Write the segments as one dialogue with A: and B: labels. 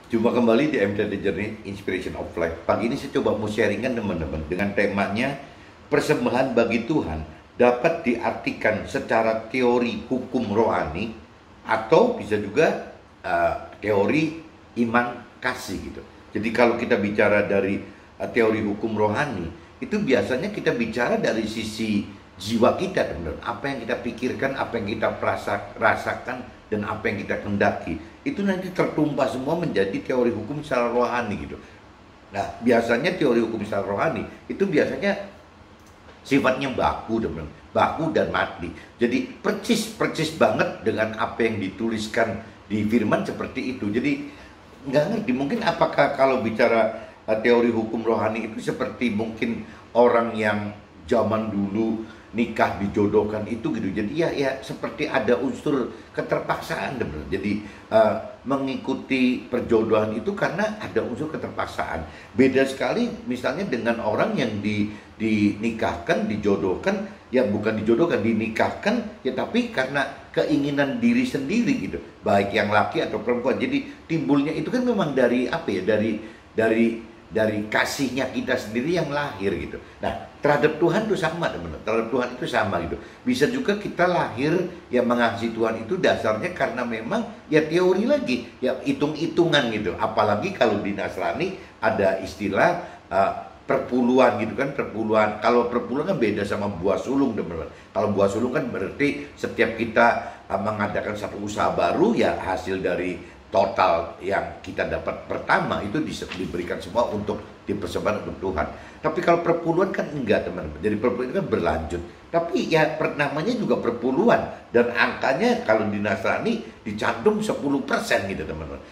A: Jumpa kembali di MTD Journey Inspiration of Life. Pagi ini saya coba mau sharingkan teman-teman dengan temanya persembahan bagi Tuhan dapat diartikan secara teori hukum rohani atau bisa juga teori iman kasih gitu. Jadi kalau kita bicara dari teori hukum rohani itu biasanya kita bicara dari sisi jiwa kita, teman-teman. Apa yang kita pikirkan, apa yang kita rasakan, dan apa yang kita kendaki itu nanti tertumpah semua menjadi teori hukum secara rohani gitu. Nah, biasanya teori hukum secara rohani itu biasanya sifatnya baku, teman-teman, baku dan mati. Jadi percis banget dengan apa yang dituliskan di firman seperti itu. Jadi nggak ngerti mungkin apakah kalau bicara teori hukum rohani itu seperti mungkin orang yang zaman dulu nikah dijodohkan itu gitu. Jadi ya seperti ada unsur keterpaksaan, bener. Jadi mengikuti perjodohan itu karena ada unsur keterpaksaan. Beda sekali misalnya dengan orang yang dinikahkan, dijodohkan, ya bukan dijodohkan, dinikahkan ya tapi karena keinginan diri sendiri gitu, baik yang laki atau perempuan. Jadi timbulnya itu kan memang dari apa ya, dari kasihnya kita sendiri yang lahir gitu. Nah, terhadap Tuhan itu sama, teman-teman. Terhadap Tuhan itu sama gitu. Bisa juga kita lahir yang mengasihi Tuhan itu dasarnya karena memang ya teori lagi, ya hitung-hitungan gitu. Apalagi kalau di Nasrani ada istilah perpuluhan gitu kan, perpuluhan. Kalau perpuluhan kan beda sama buah sulung, teman-teman. Kalau buah sulung kan berarti setiap kita mengadakan satu usaha baru ya hasil dari total yang kita dapat pertama itu diberikan semua untuk dipersembahkan untuk Tuhan. Tapi kalau perpuluhan kan enggak, teman-teman. Jadi perpuluhan itu kan berlanjut. Tapi ya namanya juga perpuluhan dan angkanya kalau di Nasrani dicantum 10% gitu, teman-teman.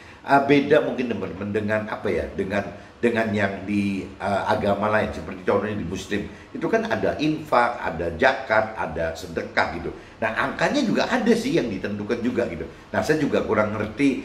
A: Beda mungkin, teman-teman, dengan apa ya? Dengan yang di agama lain seperti contohnya di Muslim itu kan ada infak, ada zakat, ada sedekah gitu. Nah, angkanya juga ada sih yang ditentukan juga gitu. Nah, saya juga kurang ngerti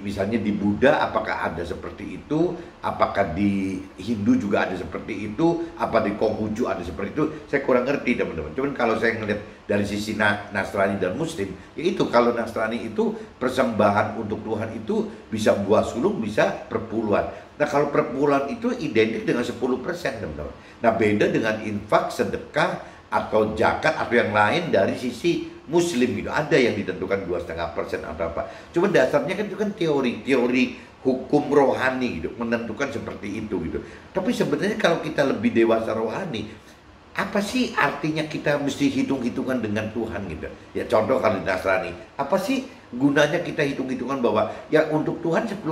A: misalnya di Buddha apakah ada seperti itu, apakah di Hindu juga ada seperti itu, apa di Konghucu ada seperti itu, saya kurang ngerti, teman-teman. Cuman kalau saya ngelihat dari sisi Nasrani dan Muslim, yaitu kalau Nasrani itu persembahan untuk Tuhan itu bisa buah sulung, bisa perpuluhan. Nah, kalau perpuluhan itu identik dengan 10%, teman-teman. Nah, beda dengan infak, sedekah, atau zakat atau yang lain dari sisi Muslim gitu. Ada yang ditentukan 2,5% atau apa. Cuma dasarnya kan itu kan teori hukum rohani gitu, menentukan seperti itu gitu. Tapi sebenarnya kalau kita lebih dewasa rohani, apa sih artinya kita mesti hitung-hitungan dengan Tuhan gitu? Ya contoh kalau di Nasrani, apa sih gunanya kita hitung-hitungan bahwa ya untuk Tuhan 10%,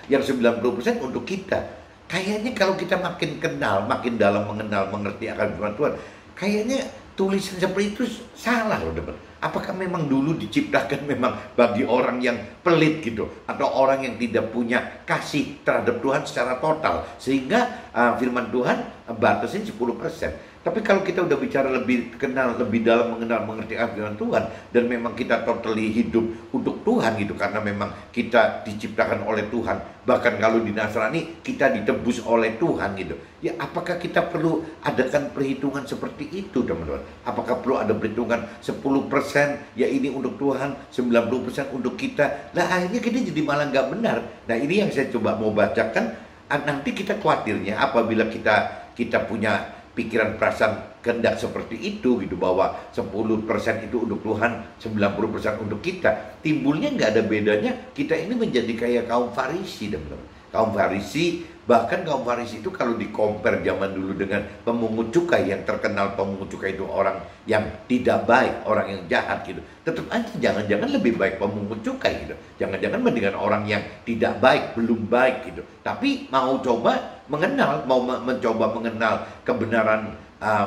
A: yang 90% untuk kita. Kayaknya kalau kita makin kenal, makin dalam mengenal, mengerti akan firman Tuhan, kayaknya tulisan seperti itu salah loh, teman. Apakah memang dulu diciptakan memang bagi orang yang pelit gitu, atau orang yang tidak punya kasih terhadap Tuhan secara total, sehingga firman Tuhan batasin 10%. Tapi kalau kita udah bicara lebih kenal, lebih dalam mengenal, mengerti firman Tuhan, dan memang kita totally hidup untuk Tuhan gitu, karena memang kita diciptakan oleh Tuhan. Bahkan kalau di Nasrani kita ditebus oleh Tuhan gitu. Ya apakah kita perlu adakan perhitungan seperti itu, teman-teman? Apakah perlu ada perhitungan 10% ya ini untuk Tuhan, 90% untuk kita? Nah, akhirnya kita jadi malah nggak benar. Nah, ini yang saya coba mau bacakan. Nanti kita khawatirnya apabila kita punya pikiran perasaan kehendak seperti itu gitu, bahwa 10% itu untuk Tuhan, 90% untuk kita, timbulnya nggak ada bedanya kita ini menjadi kayak kaum Farisi, teman-teman. Kaum Farisi, bahkan kaum Farisi itu kalau di-compare zaman dulu dengan pemungut cukai, yang terkenal pemungut cukai itu orang yang tidak baik, orang yang jahat gitu. Tetap aja jangan-jangan lebih baik pemungut cukai gitu. Jangan-jangan mendingan orang yang tidak baik, belum baik gitu. Tapi mau coba mengenal, mau mencoba mengenal kebenaran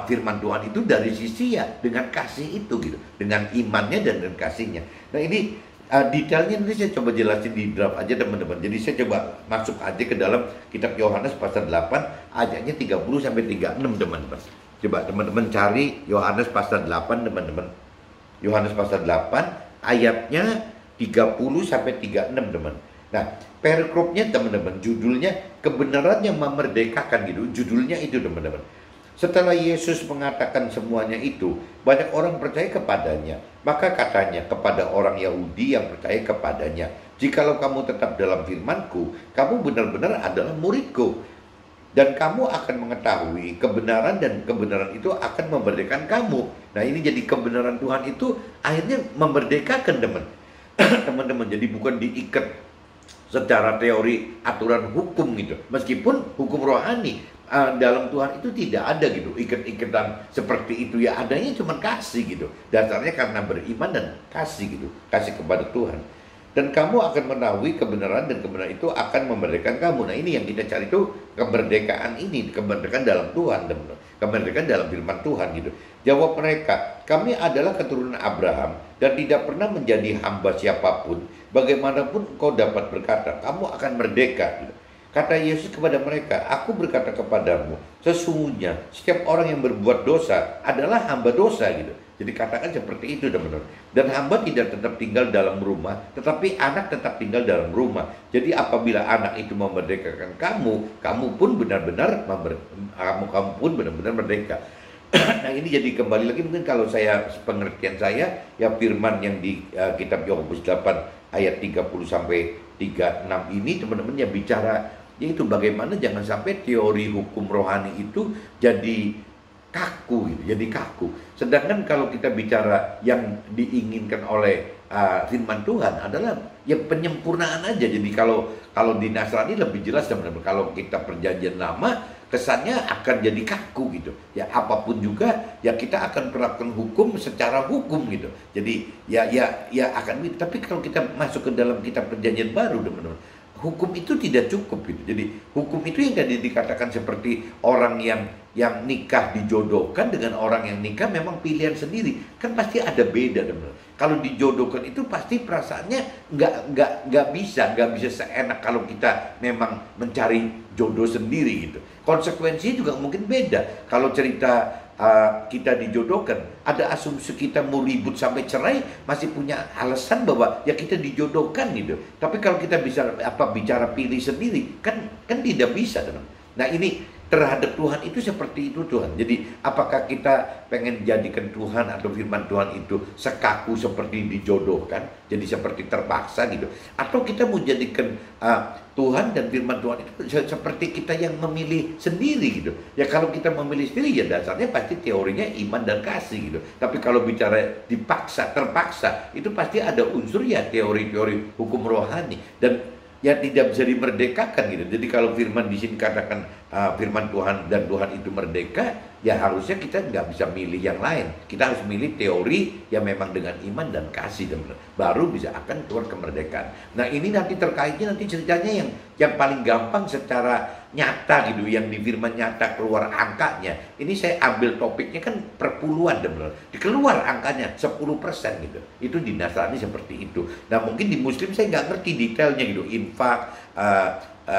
A: firman Tuhan itu dari sisi ya dengan kasih itu gitu, dengan imannya dan dengan kasihnya. Nah, ini detailnya nanti saya coba jelasin di draft aja, teman-teman. Jadi saya coba masuk aja ke dalam kitab Yohanes pasal 8 ayatnya 30 sampai 36, teman-teman. Coba teman-teman cari Yohanes pasal 8, teman-teman. Yohanes pasal 8 ayatnya 30 sampai 36, teman. Nah, perikopnya, teman-teman, judulnya kebenaran yang memerdekakan gitu. Judulnya itu, teman-teman. Setelah Yesus mengatakan semuanya itu, banyak orang percaya kepadanya. Maka katanya kepada orang Yahudi yang percaya kepadanya, Jikalau kamu tetap dalam firman-Ku, kamu benar-benar adalah murid-Ku. Dan kamu akan mengetahui kebenaran, dan kebenaran itu akan memerdekakan kamu. Nah, ini jadi kebenaran Tuhan itu akhirnya memerdekakan teman-teman. Jadi bukan diikat secara teori aturan hukum gitu. Meskipun hukum rohani dalam Tuhan itu tidak ada gitu, ikat-ikatan seperti itu. Ya adanya cuma kasih gitu. Dasarnya karena beriman dan kasih gitu, kasih kepada Tuhan. Dan kamu akan mengetahui kebenaran, dan kebenaran itu akan memerdekakan kamu. Nah, ini yang kita cari itu, kemerdekaan ini, kemerdekaan dalam Tuhan, kemerdekaan dalam firman Tuhan gitu. Jawab mereka, kami adalah keturunan Abraham dan tidak pernah menjadi hamba siapapun. Bagaimanapun kau dapat berkata, kamu akan merdeka gitu. Kata Yesus kepada mereka, aku berkata kepadamu, sesungguhnya setiap orang yang berbuat dosa adalah hamba dosa gitu. Jadi katakan seperti itu, teman-teman. Dan hamba tidak tetap tinggal dalam rumah, tetapi anak tetap tinggal dalam rumah. Jadi apabila anak itu memerdekakan kamu, kamu pun benar-benar merdeka. Nah, ini jadi kembali lagi, mungkin kalau saya, pengertian saya, ya firman yang di kitab Yakobus 8 ayat 30 sampai 36 ini, teman-teman, ya bicara yaitu bagaimana jangan sampai teori hukum rohani itu jadi kaku gitu, jadi kaku. Sedangkan kalau kita bicara yang diinginkan oleh firman Tuhan adalah ya penyempurnaan aja. Jadi kalau di Nasrani lebih jelas, teman-teman. Kalau kita perjanjian lama, kesannya akan jadi kaku gitu. Ya apapun juga ya kita akan perlakukan hukum secara hukum gitu. Jadi ya akan. Tapi kalau kita masuk ke dalam kitab perjanjian baru, teman-teman, hukum itu tidak cukup gitu. Jadi hukum itu yang tadi dikatakan seperti orang yang nikah dijodohkan dengan orang yang nikah memang pilihan sendiri, kan pasti ada beda, teman-teman. Kalau dijodohkan itu pasti perasaannya nggak bisa seenak kalau kita memang mencari jodoh sendiri gitu. Konsekuensinya juga mungkin beda. Kalau cerita kita dijodohkan, ada asumsi kita mau ribut sampai cerai masih punya alasan bahwa ya kita dijodohkan gitu. Tapi kalau kita bisa bicara pilih sendiri, kan tidak bisa, teman. Nah, ini terhadap Tuhan itu seperti itu, Tuhan. Jadi apakah kita pengen jadikan Tuhan atau firman Tuhan itu sekaku seperti dijodohkan, jadi seperti terpaksa gitu, atau kita mau jadikan Tuhan dan firman Tuhan itu seperti kita yang memilih sendiri gitu. Ya kalau kita memilih sendiri ya dasarnya pasti teorinya iman dan kasih gitu. Tapi kalau bicara dipaksa, terpaksa, itu pasti ada unsur ya teori-teori hukum rohani, dan ya tidak bisa dimerdekakan gitu. Jadi kalau firman di sini katakan firman Tuhan dan Tuhan itu merdeka, ya harusnya kita nggak bisa milih yang lain. Kita harus milih teori yang memang dengan iman dan kasih, teman-teman. Baru bisa akan keluar kemerdekaan. Nah, ini nanti terkaitnya nanti ceritanya yang paling gampang secara nyata gitu, yang di firman nyata keluar angkanya. Ini saya ambil topiknya kan perpuluhan, teman-teman. Dikeluar angkanya 10% gitu. Itu di Nasrani seperti itu. Nah, mungkin di Muslim saya nggak ngerti detailnya gitu. Infak,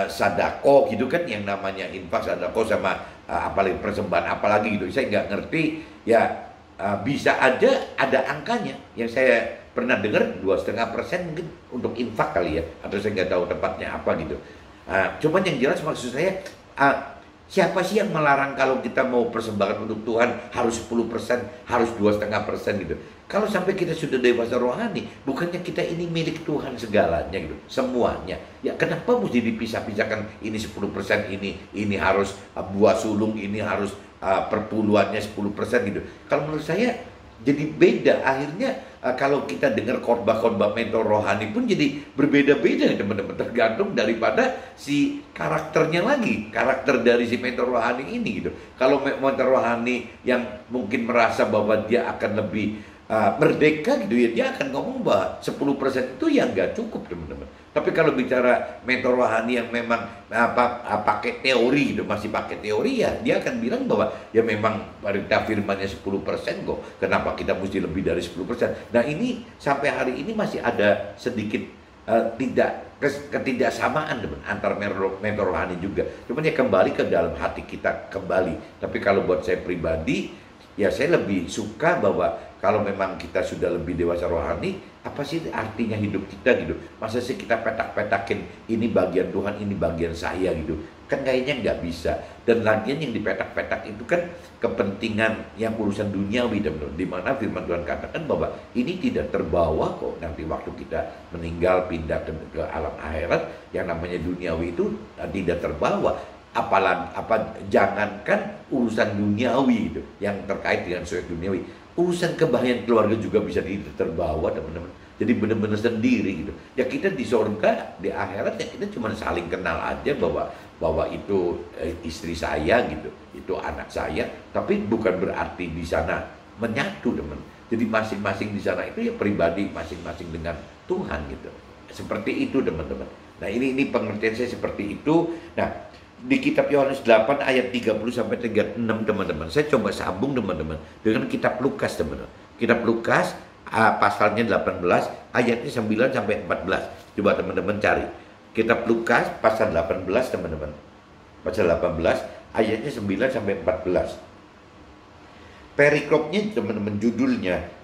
A: sadako gitu kan, yang namanya infak, sadako sama apalagi persembahan apalagi gitu. Saya nggak ngerti ya. Bisa aja ada angkanya. Yang saya pernah dengar 2,5% mungkin untuk infak kali ya, atau saya nggak tahu tepatnya apa gitu. Cuman yang jelas maksud saya, siapa sih yang melarang kalau kita mau persembahkan untuk Tuhan harus 10%, harus 2,5% gitu. Kalau sampai kita sudah dewasa rohani, bukannya kita ini milik Tuhan segalanya gitu, semuanya. Ya kenapa mesti dipisah-pisahkan, ini 10%, ini harus buah sulung, ini harus perpuluhannya 10% gitu. Kalau menurut saya jadi beda. Akhirnya kalau kita dengar khotbah-khotbah mentor rohani pun jadi berbeda-beda nih, teman-teman. Tergantung daripada si karakternya lagi, karakter dari si mentor rohani ini gitu. Kalau mentor rohani yang mungkin merasa bahwa dia akan lebih merdeka gitu ya, dia akan ngomong bahwa 10% itu ya nggak cukup, teman-teman. Tapi kalau bicara mentor rohani yang memang pakai teori gitu, masih pakai teori, ya dia akan bilang bahwa ya memang perintah firmannya 10% kok, kenapa kita mesti lebih dari 10%. Nah, ini sampai hari ini masih ada sedikit ketidaksamaan, teman, antar mentor rohani juga. Cuman ya kembali ke dalam hati kita kembali. Tapi kalau buat saya pribadi, ya saya lebih suka bahwa kalau memang kita sudah lebih dewasa rohani, apa sih artinya hidup kita gitu? Masa sih kita petak-petakin ini bagian Tuhan, ini bagian saya gitu? Kan kayaknya nggak bisa. Dan lagian yang dipetak-petak itu kan kepentingan yang urusan duniawi, di mana firman Tuhan katakan bahwa ini tidak terbawa kok nanti waktu kita meninggal pindah ke alam akhirat, yang namanya duniawi itu tidak terbawa. Jangankan urusan duniawi itu yang terkait dengan sesuatu duniawi, urusan kebahagiaan keluarga juga bisa tidak terbawa, teman-teman. Jadi benar-benar sendiri gitu. Ya kita di surga, di akhirat ya kita cuma saling kenal aja bahwa itu istri saya gitu, itu anak saya, tapi bukan berarti di sana menyatu, teman. Jadi masing-masing di sana itu ya pribadi masing-masing dengan Tuhan gitu. Seperti itu, teman-teman. Nah, ini pengertian saya seperti itu. Nah, di kitab Yohanes 8 ayat 30 sampai 36, teman-teman. Saya coba sambung, teman-teman, dengan kitab Lukas, teman-teman. Kitab Lukas pasalnya 18 ayatnya 9 sampai 14. Coba teman-teman cari. Kitab Lukas pasal 18, teman-teman. Pasal 18 ayatnya 9 sampai 14. Periklopnya, teman-teman, judulnya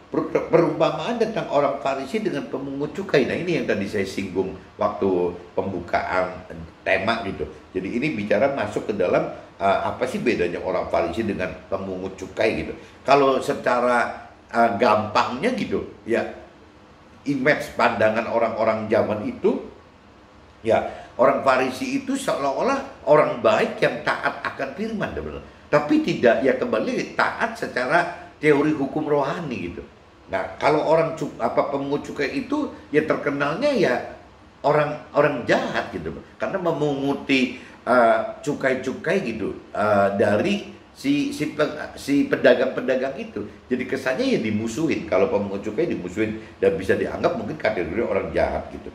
A: perumpamaan tentang orang Farisi dengan pemungut cukai. Nah, ini yang tadi saya singgung waktu pembukaan tema gitu. Jadi ini bicara masuk ke dalam apa sih bedanya orang Farisi dengan pemungut cukai gitu. Kalau secara gampangnya gitu ya, image pandangan orang-orang zaman itu ya, orang Farisi itu seolah-olah orang baik yang taat akan firman, teman-teman. Tapi tidak, ya kembali taat secara teori hukum rohani gitu. Nah, kalau orang pemungut cukai itu ya terkenalnya ya orang jahat gitu, karena memunguti cukai-cukai gitu dari si pedagang-pedagang itu. Jadi kesannya ya dimusuhin. Kalau pemungut cukai dimusuhin dan bisa dianggap mungkin kategori orang jahat gitu.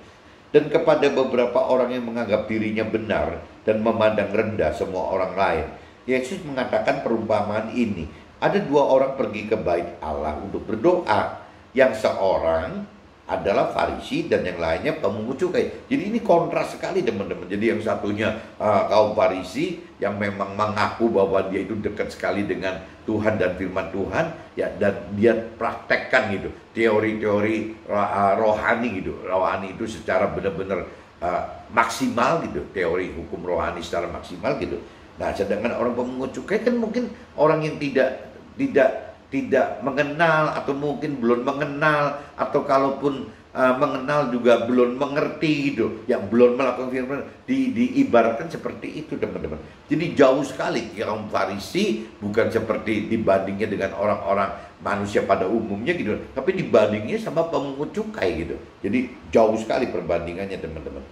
A: Dan kepada beberapa orang yang menganggap dirinya benar dan memandang rendah semua orang lain, Yesus mengatakan perumpamaan ini. Ada dua orang pergi ke bait Allah untuk berdoa. Yang seorang adalah Farisi dan yang lainnya pemungut cukai. Jadi ini kontras sekali, teman-teman. Jadi yang satunya kaum Farisi yang memang mengaku bahwa dia itu dekat sekali dengan Tuhan dan firman Tuhan, ya, dan dia praktekkan gitu teori-teori rohani gitu. Rohani itu secara benar-benar maksimal gitu, teori hukum rohani secara maksimal gitu. Nah, sedangkan orang pemungut cukai kan mungkin orang yang tidak mengenal, atau mungkin belum mengenal, atau kalaupun mengenal juga belum mengerti gitu, yang belum melakukan firman, diibaratkan seperti itu, teman-teman. Jadi jauh sekali kaum Farisi, bukan seperti dibandingnya dengan orang-orang manusia pada umumnya gitu, tapi dibandingnya sama pemungut cukai gitu. Jadi jauh sekali perbandingannya, teman-teman.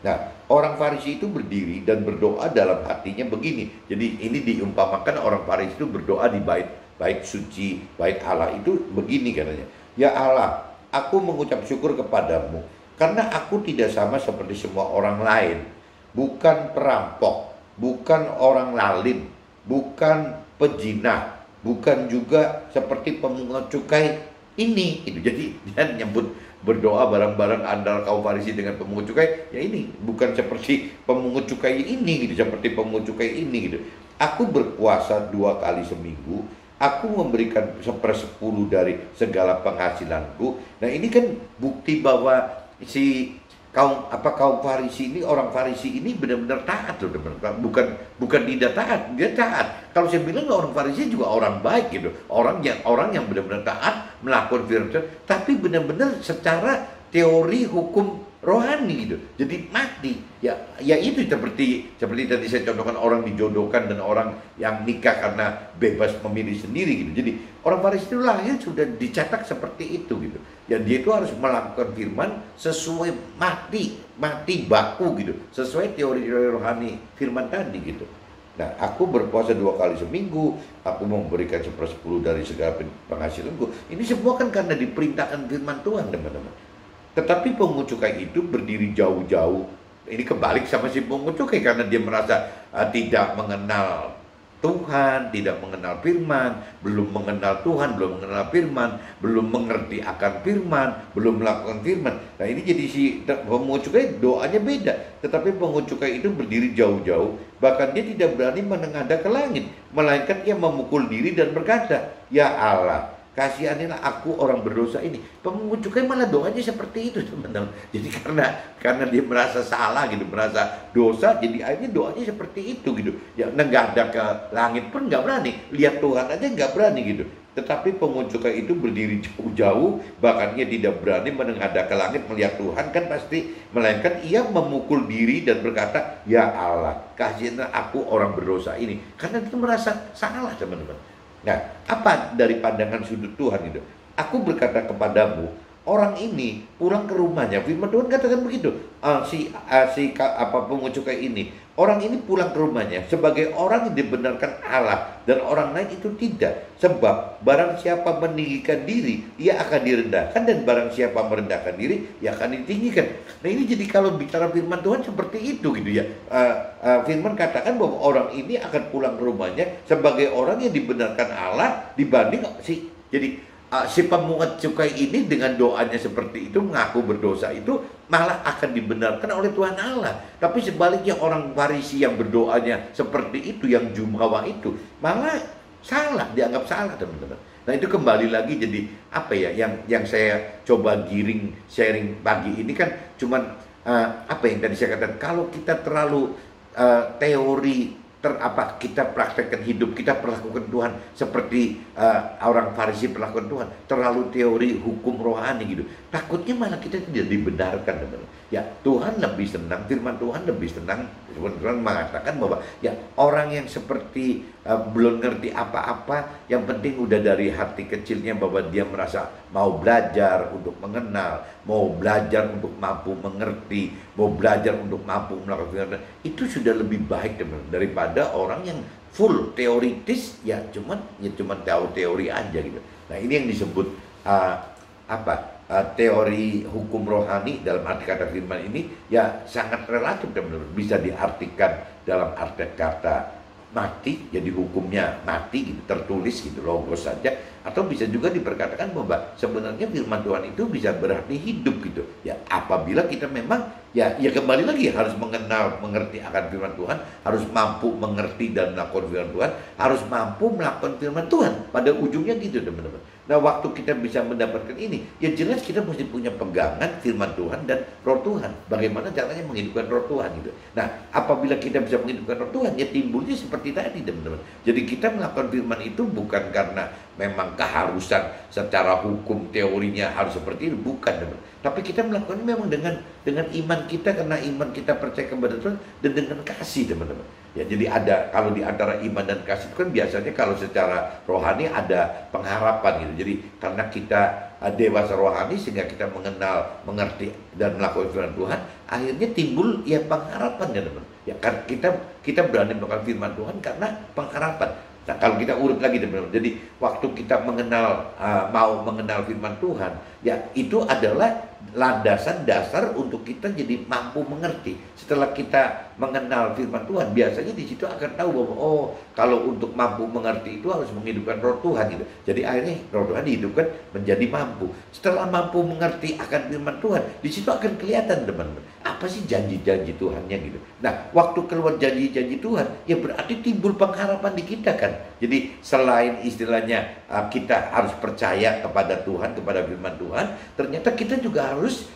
A: Nah, orang Farisi itu berdiri dan berdoa dalam hatinya begini. Jadi ini diumpamakan orang Farisi itu berdoa di bait suci, bait Allah itu begini katanya. Ya Allah, aku mengucap syukur kepadamu karena aku tidak sama seperti semua orang lain. Bukan perampok, bukan orang lalim, bukan pejinah, bukan juga seperti pemungut cukai ini. Itu jadi dia nyebut berdoa bareng-bareng andal kaum Farisi dengan pemungut cukai. Ya ini bukan seperti pemungut cukai ini gitu, seperti pemungut cukai ini gitu. Aku berpuasa 2 kali seminggu. Aku memberikan 1/10 dari segala penghasilanku. Nah, ini kan bukti bahwa si kaum Farisi ini, orang Farisi ini benar-benar taat loh, teman-teman. Bukan tidak taat, dia taat. Kalau saya bilang orang Farisi juga orang baik gitu. Orang yang benar-benar taat melakukan firman, tapi benar-benar secara teori hukum rohani gitu. Jadi mati. Ya itu seperti tadi saya contohkan, orang dijodohkan dan orang yang nikah karena bebas memilih sendiri gitu. Jadi orang Farisi itu lahir sudah dicetak seperti itu gitu. Ya dia itu harus melakukan firman sesuai mati baku gitu, sesuai teori rohani firman tadi gitu. Nah, aku berpuasa 2 kali seminggu, aku memberikan 1/10 dari segala penghasilanku. Ini semua kan karena diperintahkan firman Tuhan, teman-teman. Tetapi pemungut cukai itu berdiri jauh-jauh. Ini kebalik sama si pemungut cukai, karena dia merasa tidak mengenal Tuhan, tidak mengenal firman, belum mengenal Tuhan, belum mengenal firman, belum mengerti akan firman, belum melakukan firman. Nah, ini jadi si pemungut cukai doanya beda. Tetapi pemungut cukai itu berdiri jauh-jauh, bahkan dia tidak berani menengadah ke langit, melainkan ia memukul diri dan berkata, "Ya Allah, kasihanilah aku orang berdosa ini. Pemungut cukai malah doanya seperti itu, teman-teman. Jadi karena dia merasa salah gitu, merasa dosa, jadi akhirnya doanya seperti itu gitu. Ya nggak ke langit pun nggak berani, lihat Tuhan aja nggak berani gitu. Tetapi pemungut cukai itu berdiri jauh-jauh, bahkan ia tidak berani menengadah ke langit melihat Tuhan kan pasti, melainkan ia memukul diri dan berkata, ya Allah, kasihilah aku orang berdosa ini. Karena itu merasa salah, teman-teman. Nah, apa dari pandangan sudut Tuhan itu? Aku berkata kepadamu, orang ini pulang ke rumahnya. Firman Tuhan katakan begitu. Pemungut cukai ini, orang ini pulang ke rumahnya sebagai orang yang dibenarkan Allah, dan orang lain itu tidak. Sebab barang siapa meninggikan diri, ia akan direndahkan, dan barang siapa merendahkan diri, ia akan ditinggikan. Nah, ini jadi kalau bicara firman Tuhan seperti itu gitu ya. Firman katakan bahwa orang ini akan pulang ke rumahnya sebagai orang yang dibenarkan Allah dibanding si pemungut cukai ini dengan doanya seperti itu, mengaku berdosa itu malah akan dibenarkan oleh Tuhan Allah. Tapi sebaliknya orang Farisi yang berdoanya seperti itu, yang jumawa itu, malah salah, dianggap salah, teman-teman. Nah, itu kembali lagi jadi apa ya, yang saya coba sharing pagi ini kan cuman apa yang tadi saya katakan, kalau kita terlalu teori kita praktekkan hidup, kita perlakukan Tuhan seperti orang Farisi perlakukan Tuhan, terlalu teori hukum rohani gitu, takutnya malah kita tidak dibenarkan, teman-teman. Ya, Tuhan lebih senang, firman Tuhan lebih senang. Tuhan mengatakan bahwa ya orang yang seperti belum ngerti apa-apa, yang penting udah dari hati kecilnya bahwa dia merasa mau belajar untuk mengenal, mau belajar untuk mampu mengerti, mau belajar untuk mampu melakukan, itu sudah lebih baik, teman-teman, daripada orang yang full teoritis, ya cuman tahu teori aja gitu. Nah, ini yang disebut teori hukum rohani. Dalam arti kata firman ini ya sangat relatif, teman-teman. Bisa diartikan dalam arti kata mati, jadi hukumnya mati gitu, tertulis gitu, logos saja. Atau bisa juga diperkatakan bahwa sebenarnya firman Tuhan itu bisa berarti hidup gitu. Ya, apabila kita memang ya kembali lagi harus mengerti akan firman Tuhan, harus mampu mengerti dan melakukan firman Tuhan, harus mampu melakukan firman Tuhan. Pada ujungnya gitu, teman-teman. Nah, waktu kita bisa mendapatkan ini, ya jelas kita mesti punya pegangan firman Tuhan dan roh Tuhan. Bagaimana caranya menghidupkan roh Tuhan gitu. Nah, apabila kita bisa menghidupkan roh Tuhan, ya timbulnya seperti tadi, teman-teman. Jadi kita melakukan firman itu bukan karena memang keharusan secara hukum teorinya harus seperti itu, bukan, teman-teman. Tapi kita melakukan memang dengan iman kita, karena iman kita percaya kepada Tuhan, dan dengan kasih, teman-teman. Ya, jadi ada, kalau di antara iman dan kasih itu kan biasanya kalau secara rohani ada pengharapan gitu. Jadi karena kita dewasa rohani sehingga kita mengenal, mengerti dan melakukan firman Tuhan, akhirnya timbul ya pengharapan, ya, teman. Ya kan kita berani melakukan firman Tuhan karena pengharapan. Nah, kalau kita urut lagi, teman-teman, jadi waktu kita mau mengenal firman Tuhan, ya itu adalah landasan dasar untuk kita jadi mampu mengerti. Setelah kita mengenal firman Tuhan, biasanya di situ akan tahu bahwa kalau untuk mampu mengerti itu harus menghidupkan roh Tuhan gitu. Jadi akhirnya roh Tuhan dihidupkan menjadi mampu. Setelah mampu mengerti akan firman Tuhan, di situ akan kelihatan, teman-teman, apa sih janji-janji Tuhannya gitu. Nah, waktu keluar janji-janji Tuhan, ya berarti timbul pengharapan di kita kan. Jadi selain istilahnya kita harus percaya kepada Tuhan, kepada firman Tuhan, ternyata kita juga harus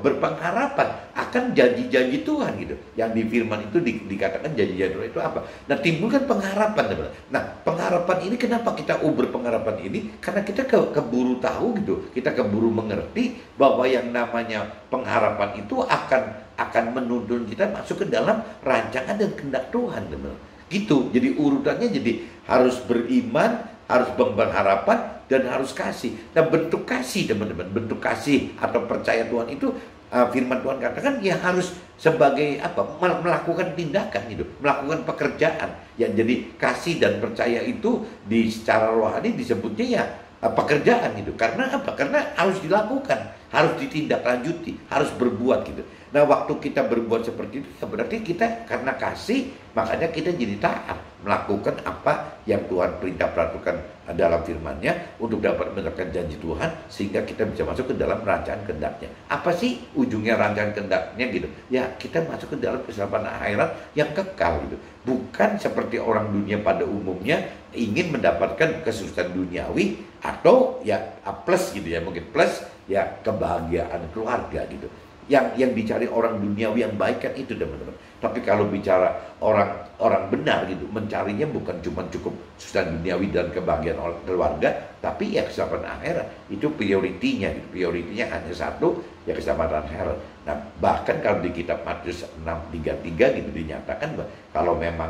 A: berpengharapan akan janji-janji Tuhan gitu. Yang di firman itu dikatakan janji-janji Tuhan itu apa? Nah, timbulkan pengharapan, teman. Nah, pengharapan ini, kenapa kita berpengharapan ini? Karena kita keburu tahu gitu, kita keburu mengerti bahwa yang namanya pengharapan itu akan menuntun kita masuk ke dalam rancangan dan kehendak Tuhan, teman. Gitu. Jadi urutannya jadi harus beriman, harus berpengharapan, dan harus kasih. Nah, bentuk kasih, teman-teman, bentuk kasih atau percaya Tuhan itu, firman Tuhan katakan ya harus sebagai melakukan tindakan gitu, melakukan pekerjaan. Ya, jadi kasih dan percaya itu secara rohani disebutnya ya pekerjaan gitu. Karena apa? Karena harus dilakukan, harus ditindaklanjuti, harus berbuat gitu. Nah, waktu kita berbuat seperti itu, ya berarti kita karena kasih, makanya kita jadi taat melakukan apa yang Tuhan perintah peratukan dalam firman-Nya untuk dapat menerapkan janji Tuhan, sehingga kita bisa masuk ke dalam rancangan kehendak-Nya. Apa sih ujungnya rancangan kehendak-Nya gitu? Ya, kita masuk ke dalam keselamatan akhirat yang kekal gitu. Bukan seperti orang dunia pada umumnya ingin mendapatkan kesuksesan duniawi atau ya plus gitu ya, mungkin plus ya kebahagiaan keluarga gitu. Yang dicari orang duniawi yang baik kan itu, teman-teman. Tapi kalau bicara orang benar gitu, mencarinya bukan cuma cukup susah duniawi dan kebahagiaan keluarga, tapi ya keselamatan akhirat. Itu prioritinya gitu. Prioritinya hanya satu, ya keselamatan akhirat. Nah, bahkan kalau di kitab Matius 6:33 gitu dinyatakan bahwa kalau memang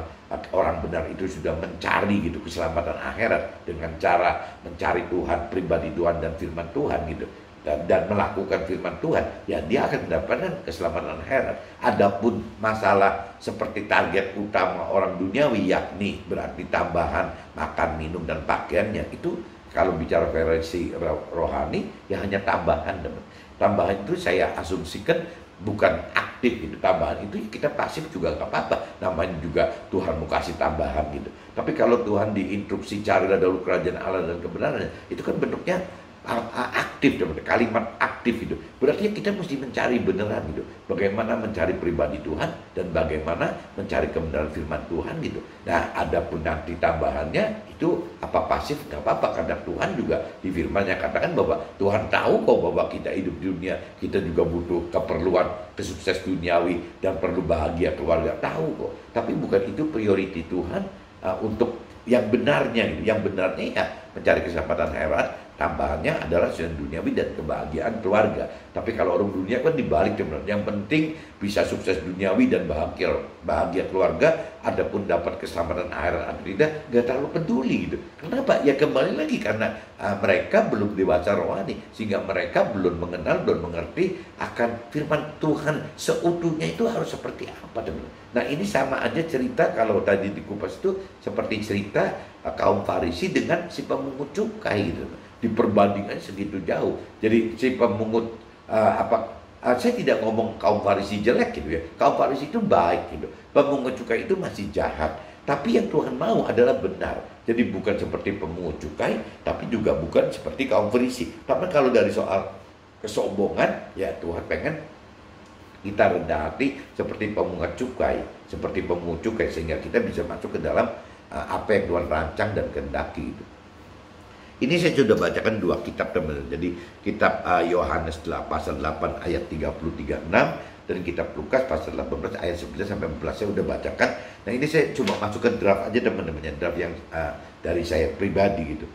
A: orang benar itu sudah mencari gitu keselamatan akhirat dengan cara mencari Tuhan, pribadi Tuhan dan firman Tuhan gitu, dan melakukan firman Tuhan, ya dia akan mendapatkan keselamatan akhirat. Adapun masalah seperti target utama orang duniawi, yakni berarti tambahan makan, minum, dan pakaiannya, itu kalau bicara versi rohani, ya hanya tambahan, teman. Tambahan itu saya asumsikan bukan aktif gitu. Tambahan itu kita pasif juga nggak apa-apa, namanya juga Tuhan mau kasih tambahan gitu. Tapi kalau Tuhan diinstruksi carilah dahulu kerajaan Allah dan kebenarannya, itu kan bentuknya aktif, kalimat aktif itu berarti kita mesti mencari beneran gitu, bagaimana mencari pribadi Tuhan dan bagaimana mencari kebenaran firman Tuhan gitu. Nah, adapun nanti tambahannya itu apa pasif nggak apa-apa, karena Tuhan juga di firman-Nya katakan bahwa Tuhan tahu kok bahwa kita hidup di dunia, kita juga butuh keperluan kesukses duniawi dan perlu bahagia keluarga, tahu kok. Tapi bukan itu priority Tuhan untuk yang benarnya gitu. Yang benarnya ya mencari keselamatan akhirat, tambahannya adalah kesenangan duniawi dan kebahagiaan keluarga. Tapi kalau orang dunia kan dibalik, teman. Yang penting bisa sukses duniawi dan bahagia keluarga, adapun dapat keselamatan akhirat atau tidak nggak terlalu peduli gitu. Kenapa? Ya kembali lagi karena mereka belum dewasa rohani, sehingga mereka belum mengenal dan mengerti akan firman Tuhan seutuhnya itu harus seperti apa, teman. Nah, ini sama aja cerita kalau tadi di Kupas itu seperti cerita kaum Farisi dengan si pemungut cukai gitu. Diperbandingkan segitu jauh. Jadi si pemungut saya tidak ngomong kaum Farisi jelek gitu ya. Kaum Farisi itu baik gitu. Pemungut cukai itu masih jahat. Tapi yang Tuhan mau adalah benar. Jadi bukan seperti pemungut cukai, tapi juga bukan seperti kaum Farisi. Tapi kalau dari soal kesombongan, ya Tuhan pengen kita rendah hati seperti pemungut cukai, sehingga kita bisa masuk ke dalam apa yang Tuhan rancang dan kehendaki itu. Ini saya sudah bacakan dua kitab, teman-teman. Jadi kitab Yohanes pasal 8 ayat 33-6 dan kitab Lukas pasal 18 ayat 9 sampai 14 saya sudah bacakan. Nah, ini saya cuma masukkan draft aja, teman-teman, draft yang dari saya pribadi gitu.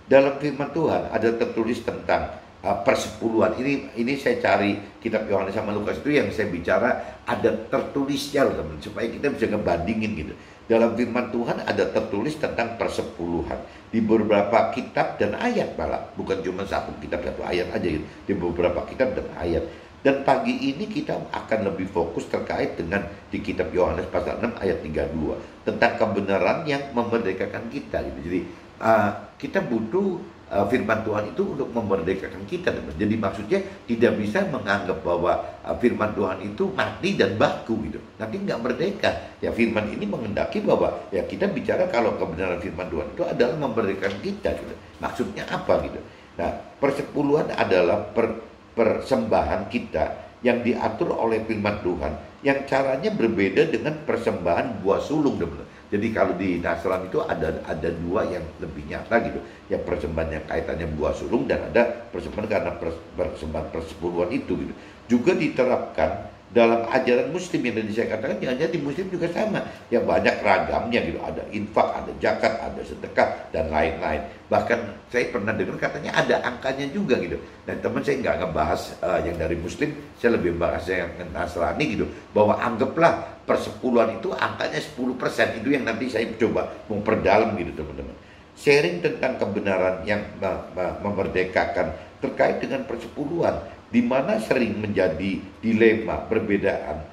A: Dalam firman Tuhan ada tertulis tentang persepuluhan. Ini saya cari kitab Yohanes sama Lukas itu yang saya bicara ada tertulisnya loh, teman, supaya kita bisa ngebandingin gitu. Dalam firman Tuhan ada tertulis tentang persepuluhan di beberapa kitab dan ayat, malah bukan cuma satu kitab satu ayat aja gitu, di beberapa kitab dan ayat. Dan pagi ini kita akan lebih fokus terkait dengan di kitab Yohanes pasal 6 ayat 32 tentang kebenaran yang memerdekakan kita gitu. Jadi kita butuh firman Tuhan itu untuk memerdekakan kita, teman. Jadi maksudnya tidak bisa menganggap bahwa firman Tuhan itu mati dan baku gitu, nanti nggak merdeka. Ya firman ini menghendaki bahwa ya kita bicara kalau kebenaran firman Tuhan itu adalah memerdekakan kita gitu. Maksudnya apa gitu? Nah, persepuluhan adalah persembahan kita yang diatur oleh firman Tuhan, yang caranya berbeda dengan persembahan buah sulung, teman. Jadi kalau di Nasrani itu ada dua yang lebih nyata gitu. Ya persembahan yang kaitannya buah sulung dan ada persembahan karena persembahan persepuluhan itu gitu. Juga diterapkan dalam ajaran Muslim yang tadi saya katakan, jangan-jangan di Muslim juga sama. Ya banyak ragamnya gitu. Ada infak, ada zakat, ada sedekah dan lain-lain. Bahkan saya pernah dengar katanya ada angkanya juga gitu. Dan teman saya nggak ngebahas yang dari Muslim, saya lebih membahas yang Nasrani gitu. Bahwa anggaplah persepuluhan itu angkanya 10%, itu yang nanti saya coba memperdalam gitu, teman-teman. Sharing tentang kebenaran yang memerdekakan terkait dengan persepuluhan, di mana sering menjadi dilema perbedaan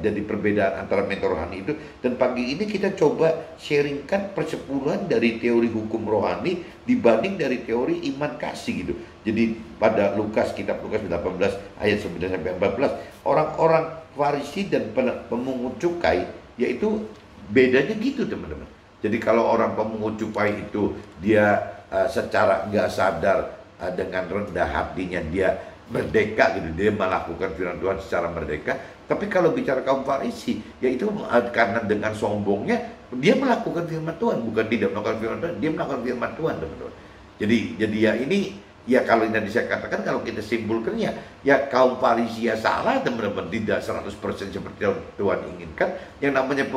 A: jadi perbedaan antara mentor rohani itu. Dan pagi ini kita coba sharingkan persepuluhan dari teori hukum rohani dibanding dari teori iman kasih gitu. Jadi pada Lukas, kitab Lukas 18 ayat 9 sampai 14, orang-orang Farisi dan pemungut cukai, yaitu bedanya gitu teman-teman. Jadi kalau orang pemungut cukai itu dia secara nggak sadar, dengan rendah hatinya dia merdeka gitu, dia melakukan firman Tuhan secara merdeka. Tapi kalau bicara kaum Farisi, yaitu karena dengan sombongnya dia melakukan firman Tuhan, bukan tidak melakukan firman Tuhan, dia melakukan firman Tuhan teman-teman. Jadi ya ini, ya kalau ini saya katakan, kalau kita simpulkan ya kaum Farisi ya salah teman-teman, tidak 100% seperti yang Tuhan inginkan. Yang namanya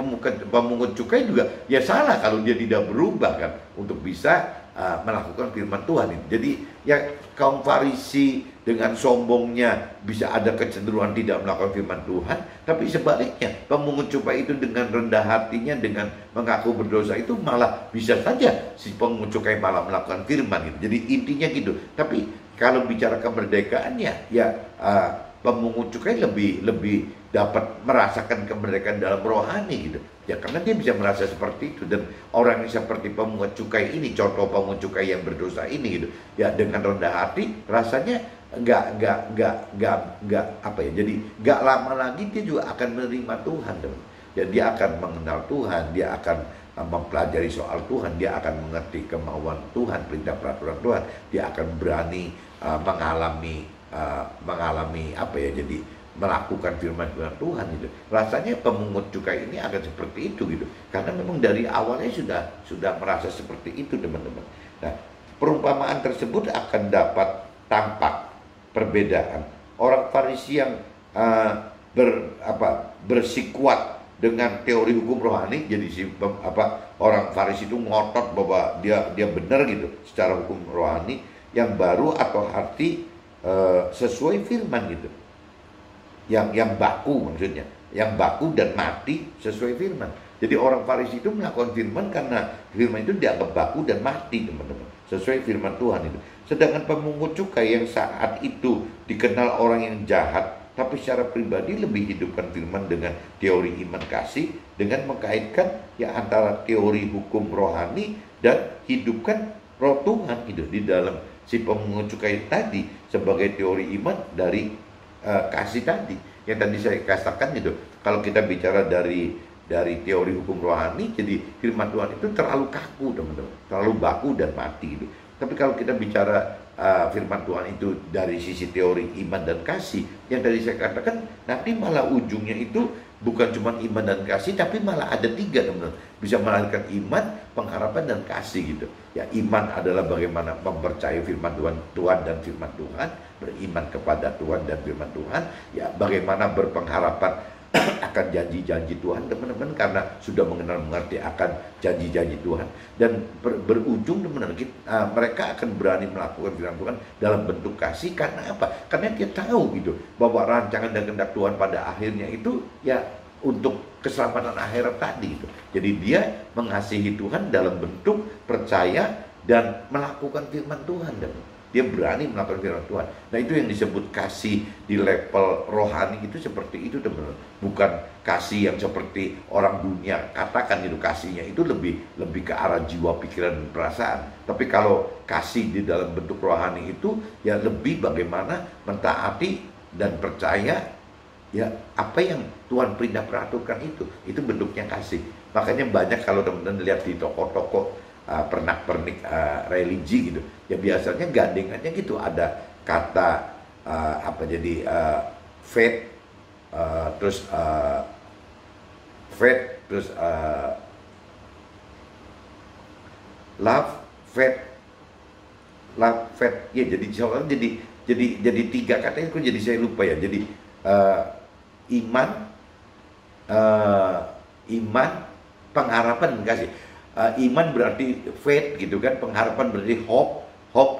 A: pemungut cukai juga ya salah kalau dia tidak berubah kan untuk bisa melakukan firman Tuhan ini. Jadi ya kaum Farisi dengan sombongnya bisa ada kecenderungan tidak melakukan firman Tuhan, tapi sebaliknya pemungut cukai itu dengan rendah hatinya, dengan mengaku berdosa itu malah bisa saja si pemungut cukai malah melakukan firman gitu. Jadi intinya gitu. Tapi kalau bicara kemerdekaannya ya pemungut cukai lebih dapat merasakan kemerdekaan dalam rohani gitu. Ya karena dia bisa merasa seperti itu. Dan orang yang seperti pemungut cukai ini, contoh pemungut cukai yang berdosa ini gitu, ya dengan rendah hati rasanya nggak apa ya, jadi nggak lama lagi dia juga akan menerima Tuhan teman. Ya dia akan mengenal Tuhan, dia akan mempelajari soal Tuhan, dia akan mengerti kemauan Tuhan, perintah peraturan Tuhan, dia akan berani mengalami apa ya, jadi melakukan firman Tuhan gitu. Rasanya pemungut cukai ini akan seperti itu gitu, karena memang dari awalnya sudah merasa seperti itu teman-teman. Nah, perumpamaan tersebut akan dapat tampak perbedaan orang Farisi yang bersikuat dengan teori hukum rohani. Jadi orang Farisi itu ngotot bahwa dia benar gitu secara hukum rohani yang baru atau arti sesuai firman gitu, yang baku, maksudnya yang baku dan mati sesuai firman. Jadi orang Farisi itu melakukan firman karena firman itu dianggap baku dan mati teman-teman, sesuai firman Tuhan itu. Sedangkan pemungut cukai yang saat itu dikenal orang yang jahat, tapi secara pribadi lebih hidupkan firman dengan teori iman kasih, dengan mengkaitkan ya antara teori hukum rohani dan hidupkan roh Tuhan gitu di dalam si pemungut cukai tadi sebagai teori iman dari kasih tadi. Yang tadi saya katakan gitu, kalau kita bicara dari teori hukum rohani, jadi firman Tuhan itu terlalu kaku teman-teman, terlalu baku dan mati gitu. Tapi kalau kita bicara firman Tuhan itu dari sisi teori iman dan kasih, yang tadi saya katakan, nanti malah ujungnya itu bukan cuma iman dan kasih, tapi malah ada 3 teman-teman. Bisa melahirkan iman, pengharapan, dan kasih gitu. Ya iman adalah bagaimana mempercayai firman Tuhan dan firman Tuhan, beriman kepada Tuhan dan firman Tuhan. Ya bagaimana berpengharapan akan janji-janji Tuhan teman-teman, karena sudah mengerti akan janji-janji Tuhan. Dan berujung teman-teman, mereka akan berani melakukan firman Tuhan dalam bentuk kasih. Karena apa? Karena dia tahu gitu bahwa rancangan dan kehendak Tuhan pada akhirnya itu ya untuk keselamatan akhirat tadi gitu. Jadi dia mengasihi Tuhan dalam bentuk percaya dan melakukan firman Tuhan, dan dia berani melakukan firman Tuhan. Nah itu yang disebut kasih di level rohani, itu seperti itu teman-teman. Bukan kasih yang seperti orang dunia katakan itu, kasihnya itu lebih ke arah jiwa, pikiran, dan perasaan. Tapi kalau kasih di dalam bentuk rohani itu ya lebih bagaimana mentaati dan percaya ya apa yang Tuhan perintah peraturan itu bentuknya kasih. Makanya banyak kalau teman-teman lihat di toko-toko pernak-pernik religi gitu, ya biasanya gandengannya gitu, ada kata faith, terus love, faith, ya. Jadi soalnya jadi 3 katanya, kok jadi saya lupa ya. Jadi iman, pengharapan, dan kasih. Iman berarti faith gitu kan, pengharapan berarti hope,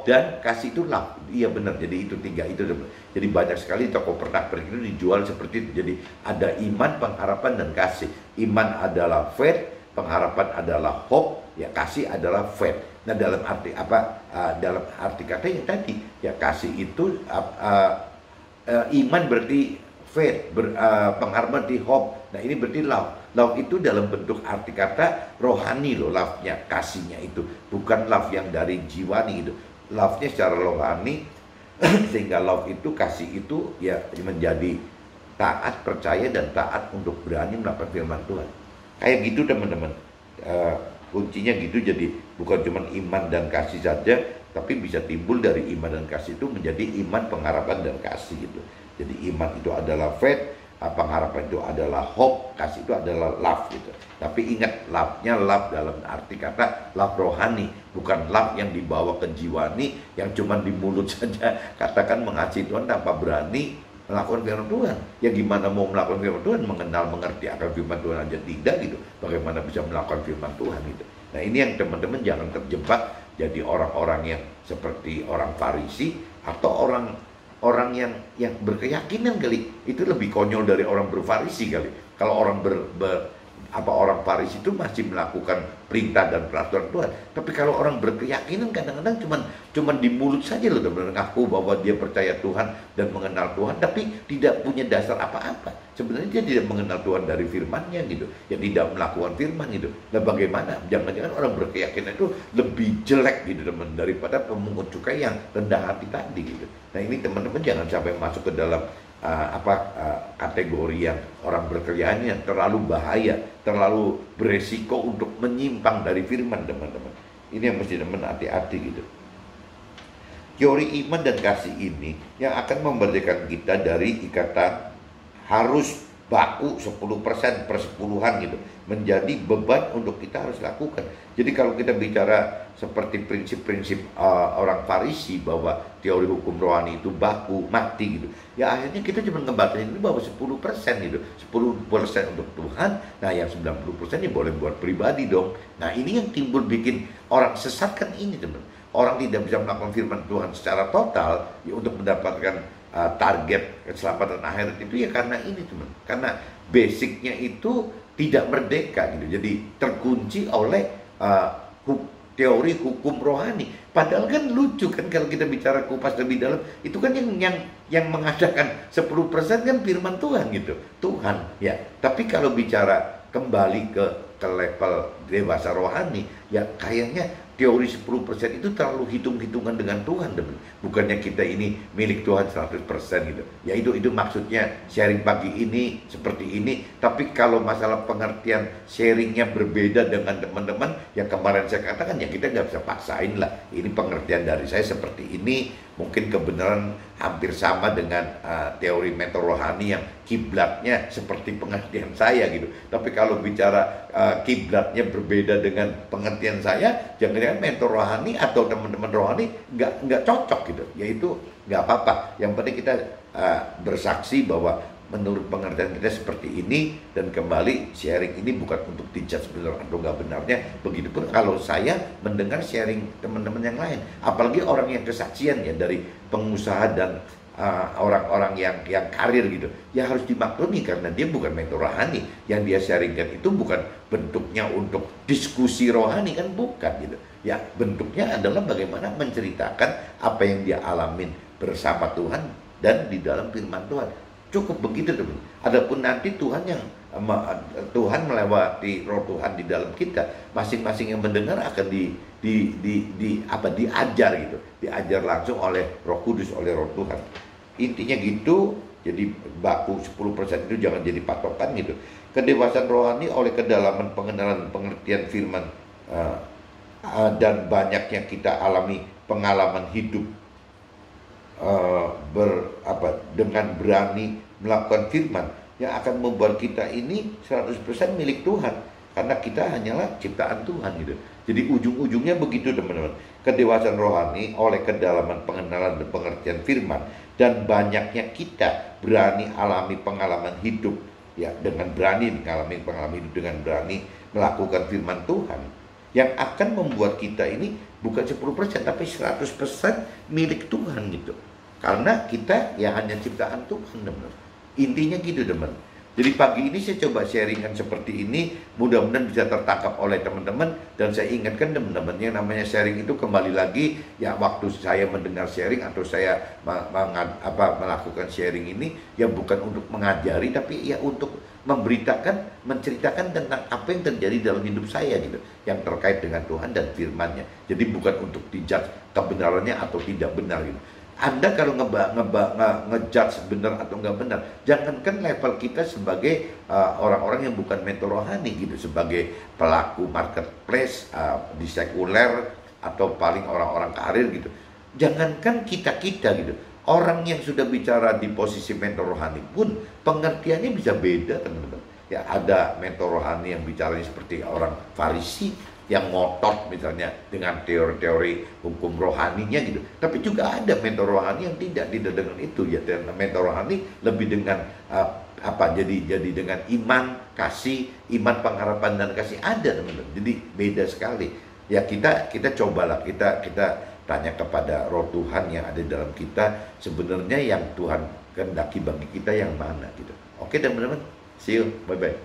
A: dan kasih itu love. Iya benar, jadi itu 3 itu. Jadi banyak sekali toko pernak-pernik itu dijual seperti itu. Jadi ada iman, pengharapan, dan kasih. Iman adalah faith, pengharapan adalah hope, ya kasih adalah faith. Nah dalam arti apa? Dalam arti katanya tadi ya kasih itu iman berarti faith, pengharapan berarti hope. Nah ini berarti love. Love itu dalam bentuk arti kata rohani loh, love-nya, kasihnya itu. Bukan love yang dari jiwani gitu. Love-nya secara rohani Sehingga love itu, kasih itu ya menjadi taat, percaya, dan taat untuk berani melakukan firman Tuhan. Kayak gitu teman-teman. Kuncinya gitu, jadi bukan cuma iman dan kasih saja, tapi bisa timbul dari iman dan kasih itu menjadi iman, pengharapan, dan kasih gitu. Jadi iman itu adalah faith, pengharapan itu adalah hope, kasih itu adalah love gitu. Tapi ingat, love-nya love dalam arti kata love rohani, bukan love yang dibawa ke jiwani, yang cuma di mulut saja katakan mengasihi Tuhan tanpa berani melakukan firman Tuhan. Ya gimana mau melakukan firman Tuhan, mengenal, mengerti akan firman Tuhan aja tidak gitu. Bagaimana bisa melakukan firman Tuhan gitu. Nah ini yang teman-teman jangan terjebak jadi orang-orang yang seperti orang Farisi atau orang yang berkeyakinan kali. Itu lebih konyol dari orang berfarisi kali. Kalau orang orang Farisi itu masih melakukan perintah dan peraturan Tuhan. Tapi kalau orang berkeyakinan kadang-kadang cuman di mulut saja loh, mengaku bahwa dia percaya Tuhan dan mengenal Tuhan, tapi tidak punya dasar apa-apa. Sebenarnya dia tidak mengenal Tuhan dari firman-Nya gitu. Ya tidak melakukan firman gitu. Nah bagaimana? Jangan-jangan orang berkeyakinan itu lebih jelek gitu teman, daripada pemungut cukai yang rendah hati tadi gitu. Nah ini teman-teman jangan sampai masuk ke dalam kategori yang orang berkeyakinan yang terlalu bahaya, terlalu beresiko untuk menyimpang dari firman teman-teman. Ini yang mesti teman hati-hati gitu. Teori iman dan kasih ini yang akan memerdekakan kita dari ikatan harus baku 10% persepuluhan gitu, menjadi beban untuk kita harus lakukan. Jadi kalau kita bicara seperti prinsip-prinsip orang Farisi bahwa teori hukum rohani itu baku, mati gitu, ya akhirnya kita cuma ngebatasin itu bahwa 10% gitu, 10% untuk Tuhan, nah yang 90% ya boleh buat pribadi dong. Nah ini yang timbul bikin orang sesat kan ini teman. Orang tidak bisa melakukan firman Tuhan secara total ya untuk mendapatkan target keselamatan akhirat itu ya karena ini teman, karena basicnya itu tidak merdeka gitu, jadi terkunci oleh teori hukum rohani. Padahal kan lucu kan kalau kita bicara kupas lebih dalam, itu kan yang mengadakan 10% kan firman Tuhan gitu, Tuhan ya. Tapi kalau bicara kembali ke level dewasa rohani ya kayaknya teori 10% itu terlalu hitung-hitungan dengan Tuhan teman. Bukannya kita ini milik Tuhan 100% gitu. Ya itu maksudnya sharing pagi ini seperti ini. Tapi kalau masalah pengertian sharingnya berbeda dengan teman-teman yang kemarin saya katakan, ya kita nggak bisa paksain lah. Ini pengertian dari saya seperti ini. Mungkin kebenaran hampir sama dengan teori mentor rohani yang kiblatnya seperti pengertian saya gitu. Tapi kalau bicara kiblatnya berbeda dengan pengertian saya, jangan-jangan mentor rohani atau teman-teman rohani nggak cocok gitu. Yaitu nggak apa-apa. Yang penting kita bersaksi bahwa menurut pengertian kita seperti ini, dan kembali sharing ini bukan untuk dijudge benar atau nggak benarnya. Begitupun kalau saya mendengar sharing teman-teman yang lain, apalagi orang yang kesaksian ya dari pengusaha dan orang-orang yang karir gitu, ya harus dimaklumi karena dia bukan mentor rohani. Yang dia sharingkan itu bukan bentuknya untuk diskusi rohani, kan bukan gitu. Ya bentuknya adalah bagaimana menceritakan apa yang dia alamin bersama Tuhan dan di dalam firman Tuhan. Cukup begitu teman. Adapun nanti Tuhan melewati roh Tuhan di dalam kita, masing-masing yang mendengar akan diajar gitu, diajar langsung oleh Roh Kudus, oleh roh Tuhan. Intinya gitu. Jadi baku 10% itu jangan jadi patokan gitu. Kedewasaan rohani oleh kedalaman pengenalan pengertian firman dan banyaknya kita alami pengalaman hidup dengan berani melakukan firman yang akan membuat kita ini 100% milik Tuhan, karena kita hanyalah ciptaan Tuhan gitu. Jadi ujung-ujungnya begitu teman-teman. Kedewasaan rohani oleh kedalaman pengenalan dan pengertian firman dan banyaknya kita berani alami pengalaman hidup ya, dengan berani mengalami pengalaman hidup dengan berani melakukan firman Tuhan yang akan membuat kita ini bukan 10% tapi 100% milik Tuhan gitu. Karena kita ya hanya ciptaan Tuhan teman. Intinya gitu teman. Jadi pagi ini saya coba sharingkan seperti ini, mudah-mudahan bisa tertangkap oleh teman-teman. Dan saya ingatkan teman-teman, yang namanya sharing itu kembali lagi ya, waktu saya mendengar sharing atau saya melakukan sharing ini ya bukan untuk mengajari, tapi ya untuk memberitakan, menceritakan tentang apa yang terjadi dalam hidup saya gitu, yang terkait dengan Tuhan dan firman-Nya. Jadi bukan untuk dijudge kebenarannya atau tidak benar gitu. Anda kalau ngejudge benar atau nggak benar, jangankan level kita sebagai orang-orang yang bukan mentor rohani gitu, sebagai pelaku marketplace di sekuler atau paling orang-orang karir gitu. Jangankan kita-kita gitu, orang yang sudah bicara di posisi mentor rohani pun pengertiannya bisa beda, teman-teman. Ya, ada mentor rohani yang bicaranya seperti orang Farisi yang ngotot misalnya dengan teori-teori hukum rohaninya gitu. Tapi juga ada mentor rohani yang tidak dengan itu ya. Dan mentor rohani lebih dengan jadi dengan iman, kasih, iman, pengharapan dan kasih, ada teman-teman. Jadi beda sekali. Ya kita cobalah kita tanya kepada Roh Tuhan yang ada dalam kita, sebenarnya yang Tuhan kehendaki bagi kita yang mana gitu. Oke teman-teman, see you, bye bye.